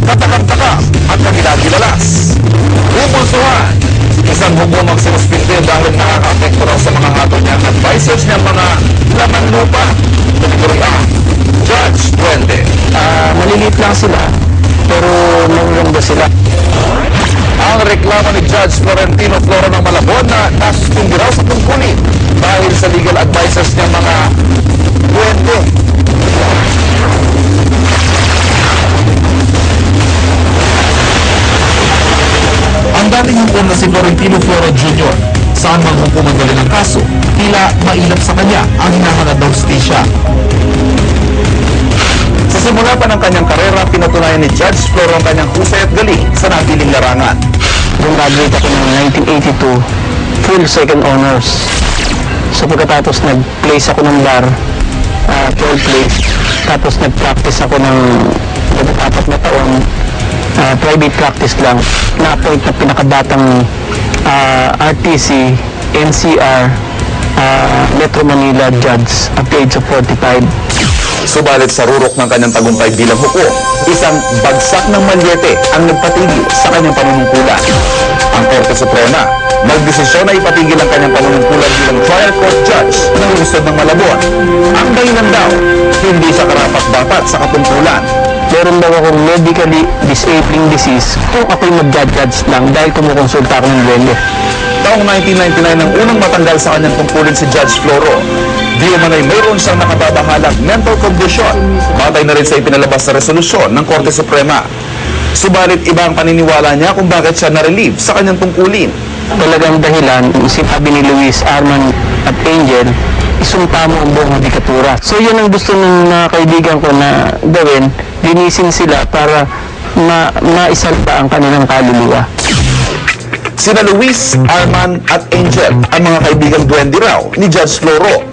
katakam-takam at kagilagilalas. Umulsuhan, isang hukumang sinuspindi dahil nakaka-apekto raw sa mga hatol niya at advisors niya mga laman lupa. Tuloy-tuloy Judge Duende. Maliliit lang sila, pero maganda sila. Ang reklamo ni Judge Florentino Floro ng Malabon na nasuspindi raw sa tungkulin dahil sa legal advisors niya mga duende. Ang dating hukom na si Florentino Floro Jr. saan mang hukuman galing ang kaso, tila mailap sa kanya ang hinahanap ng hustisya. Sa simula pa ng kanyang karera, pinatunayan ni Judge Floro ang kanyang husay at galing sa napiling larangan. Nung graduate ako ng 1982, full second honors. So pagkatapos nag-place ako ng bar, 12th place, tapos nag-practice ako ng 4 na taon, private practice lang, na-appoint na pinakabatang RTC, NCR, Metro Manila judge at the age of 45. Subalit sa rurok ng kanyang tagumpay bilang hukom, isang bagsak ng malyete ang nagpatigil sa kanyang panunungkulan. Ang Korte Suprema nagdesisyon na ipatigil ang kanyang panunungkulan bilang trial court judge ng lungsod ng Malabon. Ang dahilan daw, hindi siya karapat-dapat sa katungkulan. Meron daw akong medically disabling disease kung ako'y mag-judge lang dahil kumukonsulta ako ng duende. Taong 1999 ang unang matanggal sa kanyang tungkulin si Judge Floro. Di umanay mayroon siyang nakababahalang mental condition. Batay na rin sa ipinalabas na resolusyon ng Korte Suprema. Subalit iba ang paniniwala niya kung bakit siya na-relieve sa kanyang tungkulin. Talagang dahilan, sinabi ni Luis, Arman at Angel, isumpa mo ang buong judikatura. So yun ang gusto ng mga kaibigan ko na gawin, linisin sila para maisalba ang kanilang kaluluwa. Sina Luis, Arman at Angel ang mga kaibigang duwende raw ni Judge Floro.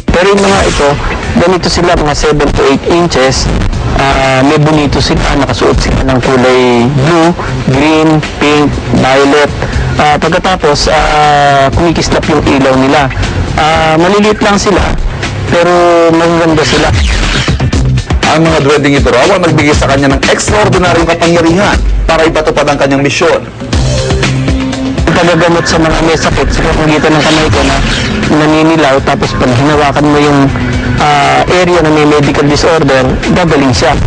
Pero yung mga ito, ganito sila, mga 7 to 8 inches, may bonito sila, nakasuot sila ng kulay blue, green, pink, violet. Pagkatapos, kumikislap yung ilaw nila. Maliliit lang sila, pero magaganda sila. Ang mga duwendeng ito raw ang nagbigay sa kanya ng extraordinaryong kapangyarihan para ipatupad ang kanyang misyon. Pagagamot sa mga may sakit, sa pamagitan ng kamay ko na naninilaw, tapos pag hinawakan mo yung area na may medical disorder, gagaling siya.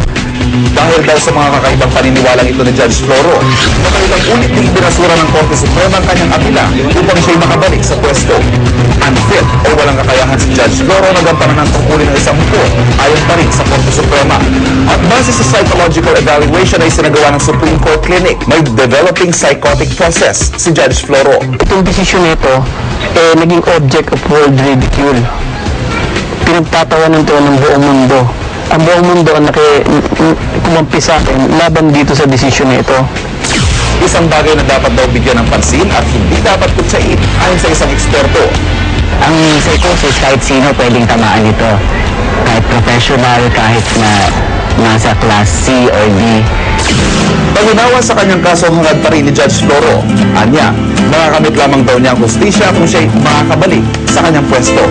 Dahil daw sa mga kakaibang paniniwalang ito ni Judge Floro, nakailang ulit din binasura ng Korte Suprema ang kanyang apila upang siya'y makabalik sa pwesto. Unfit o walang kakayahan si Judge Floro na gampanan ng tungkulin ng isang hukom ayon pa rin sa Korte Suprema. At base sa psychological evaluation ay sinagawa ng Supreme Court Clinic, may developing psychotic process si Judge Floro. Itong desisyon nito, naging object of world ridicule. Pinagtatawanan ito ng buong mundo. Ang buong mundo ang kumampi sa akin laban dito sa desisyon nito. Isang bagay na dapat daw bigyan ng pansin at hindi dapat kutsain ayon sa isang eksperto. Ang psychosis, kahit sino pwedeng tamaan ito. Kahit professional, kahit na nasa class C or D. Paginawa sa kanyang kaso hangad pa rin ni Judge Floro, anya, makakamit lamang daw niya ang hustisya kung siya'y makakabalik sa kanyang pwesto.